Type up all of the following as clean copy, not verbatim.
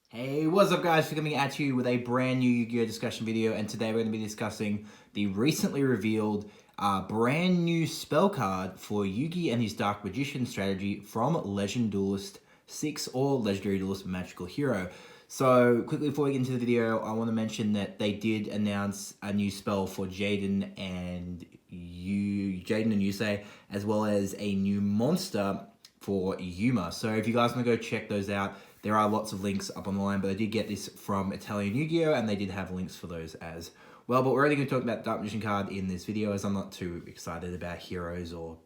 Hey, what's up guys? We're coming at you with a brand new Yu-Gi-Oh! Discussion video, and today we're going to be discussing the recently revealed brand new spell card for Yugi and his Dark Magician strategy from Legendary Duellist 6 or Legendary Duellist Magical Hero. So, quickly before we get into the video, I want to mention that they did announce a new spell for Jaden and Yusei, as well as a new monster for Yuma. So if you guys want to go check those out, there are lots of links up on the line, but I did get this from Italian Yu-Gi-Oh! And they did have links for those as well. But we're only going to talk about Dark Magician card in this video, as I'm not too excited about heroes or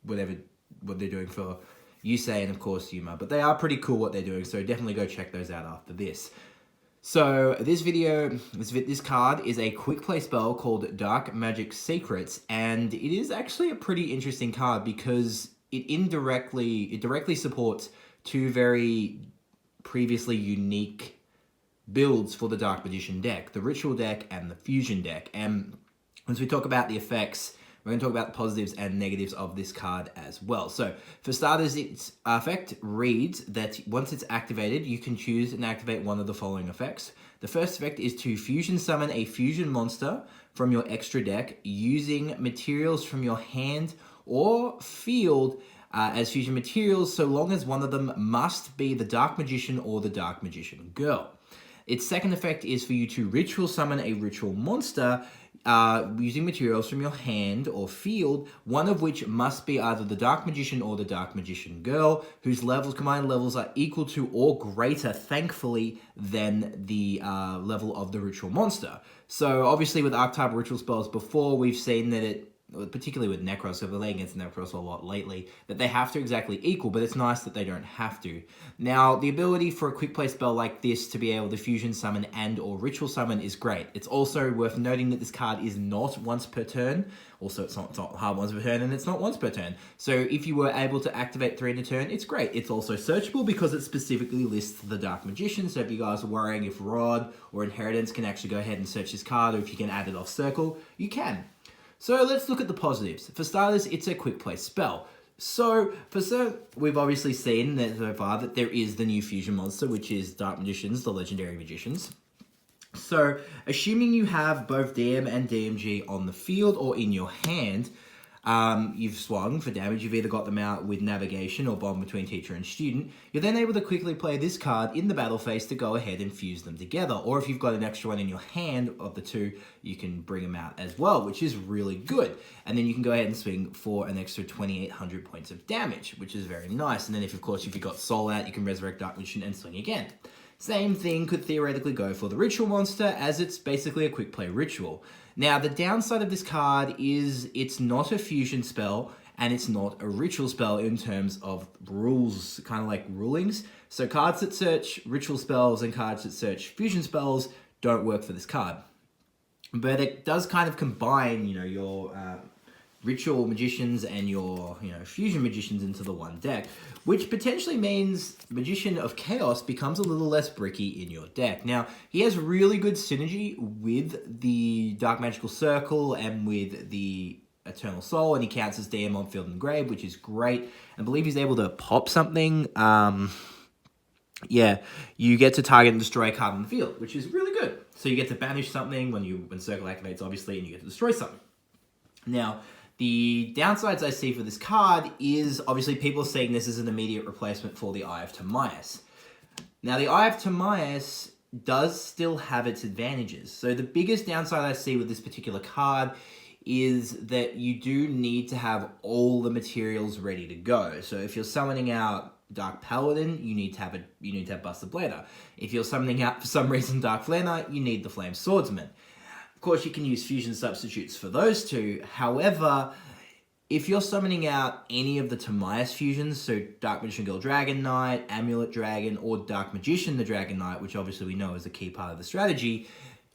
what they're doing for Yusei and of course Yuma. But they are pretty cool what they're doing, so definitely go check those out after this. So this card is a quick play spell called Dark Magic Secrets, and it is actually a pretty interesting card because it directly supports two very previously unique builds for the Dark Magician deck, the Ritual deck and the Fusion deck. And once we talk about the effects, we're going to talk about the positives and negatives of this card as well. So, for starters, its effect reads that once it's activated, you can choose and activate one of the following effects. The first effect is to fusion summon a fusion monster from your extra deck using materials from your hand or field as fusion materials, so long as one of them must be the Dark Magician or the Dark Magician Girl. Its second effect is for you to ritual summon a ritual monster using materials from your hand or field, one of which must be either the Dark Magician or the Dark Magician Girl, whose combined levels are equal to or greater, thankfully, than the level of the ritual monster. So obviously with archetype ritual spells before, we've seen that particularly with Necros, so we're laying against Necros a lot lately, that they have to exactly equal, but it's nice that they don't have to. Now, the ability for a quick play spell like this to be able to fusion summon and or ritual summon is great. It's also worth noting that this card is not once per turn. Also, it's not hard once per turn, and it's not once per turn. So if you were able to activate 3 in a turn, it's great. It's also searchable because it specifically lists the Dark Magician, so if you guys are worrying if Rod or Inheritance can actually go ahead and search this card, or if you can add it off Circle, you can. So let's look at the positives. For starters, it's a quick play spell. So we've obviously seen that so far that there is the new fusion monster, which is Dark Magicians, the Legendary Magicians. So assuming you have both DM and DMG on the field or in your hand, you've swung for damage, you've either got them out with navigation or bond between teacher and student, you're then able to quickly play this card in the battle phase to go ahead and fuse them together. Or if you've got an extra one in your hand of the two, you can bring them out as well, which is really good. And then you can go ahead and swing for an extra 2,800 points of damage, which is very nice. And then if you've got Soul out, you can resurrect Dark Magician and swing again. Same thing could theoretically go for the Ritual monster, as it's basically a quick play ritual. Now, the downside of this card is it's not a fusion spell, and it's not a ritual spell in terms of rules, kind of like rulings. So cards that search ritual spells and cards that search fusion spells don't work for this card. But it does kind of combine, your ritual magicians and your fusion magicians into the one deck, which potentially means Magician of Chaos becomes a little less bricky in your deck. Now, he has really good synergy with the Dark Magical Circle and with the Eternal Soul, and he counts as DM on field and grave, which is great. I believe he's able to pop something. Yeah, you get to target and destroy a card on the field, which is really good. So you get to banish something when Circle activates, obviously, and you get to destroy something. Now, the downsides I see for this card is obviously people are saying this is an immediate replacement for the Eye of Timaeus. Now, the Eye of Timaeus does still have its advantages. So the biggest downside I see with this particular card is that you do need to have all the materials ready to go. So if you're summoning out Dark Paladin, you need to have Buster Blader. If you're summoning out for some reason Dark Flare Knight, you need the Flame Swordsman. Of course, you can use fusion substitutes for those two. However, if you're summoning out any of the Timaeus fusions, so Dark Magician Girl Dragon Knight, Amulet Dragon, or Dark Magician the Dragon Knight, which obviously we know is a key part of the strategy,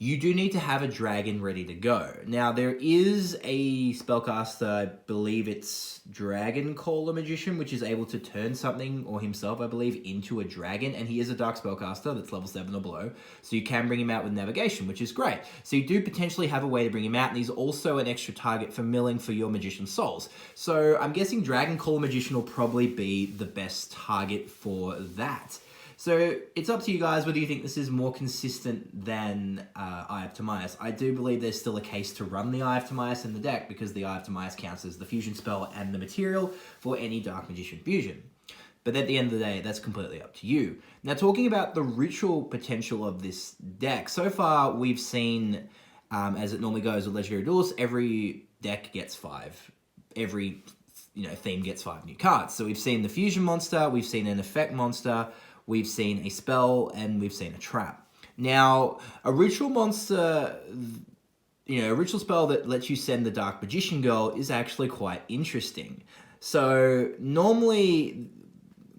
you do need to have a dragon ready to go. Now, there is a spellcaster, I believe it's Dragon Caller Magician, which is able to turn something, or himself, I believe, into a dragon, and he is a dark spellcaster that's level 7 or below, so you can bring him out with navigation, which is great. So you do potentially have a way to bring him out, and he's also an extra target for milling for your Magician Souls. So I'm guessing Dragon Caller Magician will probably be the best target for that. So it's up to you guys whether you think this is more consistent than Eye of Timaeus. I do believe there's still a case to run the Eye of Timaeus in the deck because the Eye of Timaeus counts as the fusion spell and the material for any Dark Magician fusion. But at the end of the day, that's completely up to you. Now, talking about the ritual potential of this deck, so far we've seen, as it normally goes with Legendary Duellist, every deck gets 5. Every theme gets 5 new cards. So we've seen the fusion monster, we've seen an effect monster, we've seen a spell, and we've seen a trap. Now, a ritual monster, a ritual spell that lets you send the Dark Magician Girl is actually quite interesting. So normally,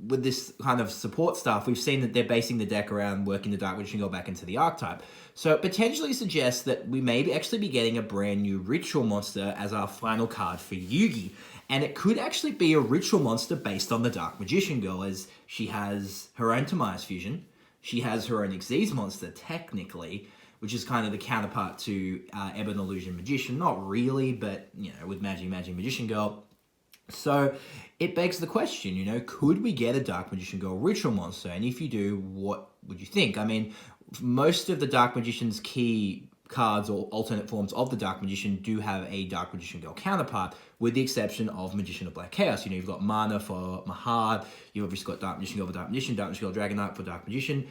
with this kind of support stuff, we've seen that they're basing the deck around working the Dark Magician Girl back into the archetype. So it potentially suggests that we may actually be getting a brand new ritual monster as our final card for Yugi. And it could actually be a ritual monster based on the Dark Magician Girl, as she has her own Timaeus fusion. She has her own Xyz monster, technically, which is kind of the counterpart to Ebon Illusion Magician. Not really, but, with Magic Magician Girl. So it begs the question, could we get a Dark Magician Girl ritual monster? And if you do, what would you think? I mean, most of the Dark Magician's key cards or alternate forms of the Dark Magician do have a Dark Magician Girl counterpart, with the exception of Magician of Black Chaos. You've got Mana for Mahad, you've obviously got Dark Magician Girl for Dark Magician Girl Dragon Knight for Dark Magician,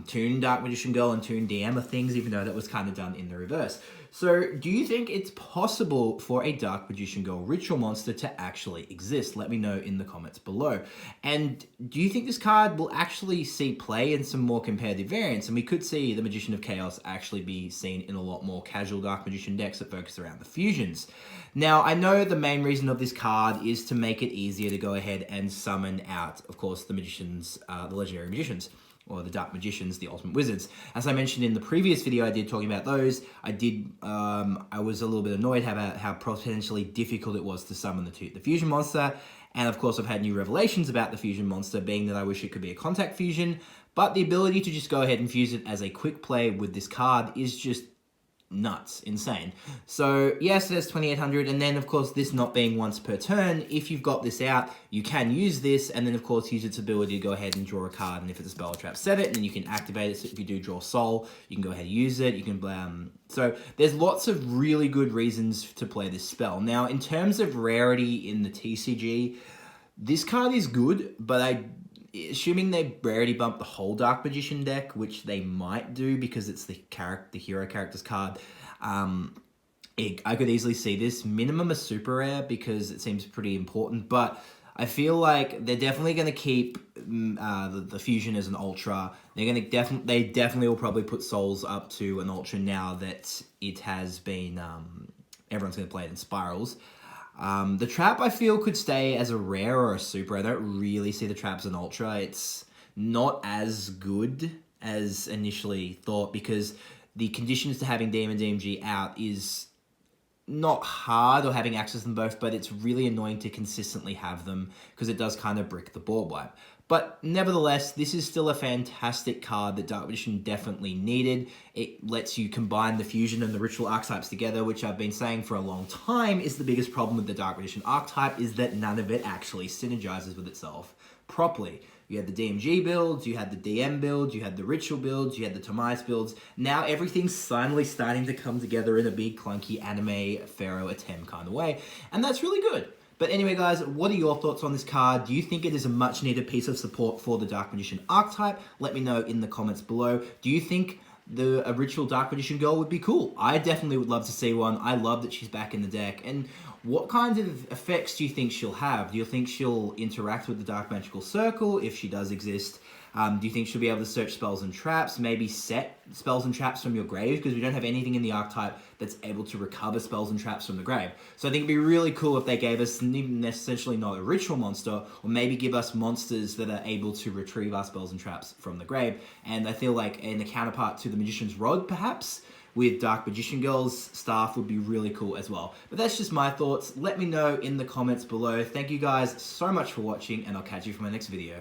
Toon Dark Magician Girl and Toon DM are things, even though that was kind of done in the reverse. So do you think it's possible for a Dark Magician Girl ritual monster to actually exist? Let me know in the comments below. And do you think this card will actually see play in some more competitive variants? And we could see the Magician of Chaos actually be seen in a lot more casual Dark Magician decks that focus around the fusions. Now, I know the main reason of this card is to make it easier to go ahead and summon out, of course, the Magicians, the Legendary Magicians, or the Dark Magicians, the Ultimate Wizards. As I mentioned in the previous video I did talking about those, I was a little bit annoyed about how potentially difficult it was to summon the fusion monster. And of course, I've had new revelations about the fusion monster, being that I wish it could be a contact fusion. But the ability to just go ahead and fuse it as a quick play with this card is just nuts, insane. So yes, there's 2800, and then of course this not being once per turn, if you've got this out, you can use this, and then of course use its ability to go ahead and draw a card, and if it's a spell or trap, set it, and then you can activate it. So if you do draw soul, you can go ahead and use it. You can so there's lots of really good reasons to play this spell. Now, in terms of rarity in the TCG, this card is good, but assuming they rarity bump the whole Dark Magician deck, which they might do because it's the hero character's card, I could easily see this minimum a super rare because it seems pretty important. But I feel like they're definitely going to keep the fusion as an ultra. They definitely will probably put souls up to an ultra now that it has been. Everyone's going to play it in spirals. The trap, I feel, could stay as a rare or a super. I don't really see the trap as an ultra. It's not as good as initially thought because the conditions to having DM and DMG out is not hard or having access to them both, but it's really annoying to consistently have them because it does kind of brick the board wipe. But nevertheless, this is still a fantastic card that Dark Magician definitely needed. It lets you combine the fusion and the ritual archetypes together, which I've been saying for a long time is the biggest problem with the Dark Magician archetype, is that none of it actually synergizes with itself properly. You had the DMG builds, you had the DM builds, you had the ritual builds, you had the Timaeus builds. Now everything's finally starting to come together in a big clunky anime Pharaoh attempt kind of way, and that's really good. But anyway, guys, what are your thoughts on this card? Do you think it is a much-needed piece of support for the Dark Magician archetype? Let me know in the comments below. Do you think a ritual Dark Magician Girl would be cool? I definitely would love to see one. I love that she's back in the deck. And what kinds of effects do you think she'll have? Do you think she'll interact with the Dark Magical Circle, if she does exist? Do you think she'll be able to search spells and traps, maybe set spells and traps from your grave? Because we don't have anything in the archetype that's able to recover spells and traps from the grave. So I think it'd be really cool if they gave us essentially not a ritual monster, or maybe give us monsters that are able to retrieve our spells and traps from the grave. And I feel like in a counterpart to the Magician's Rod, perhaps, with Dark Magician Girl's staff would be really cool as well. But that's just my thoughts. Let me know in the comments below. Thank you guys so much for watching, and I'll catch you for my next video.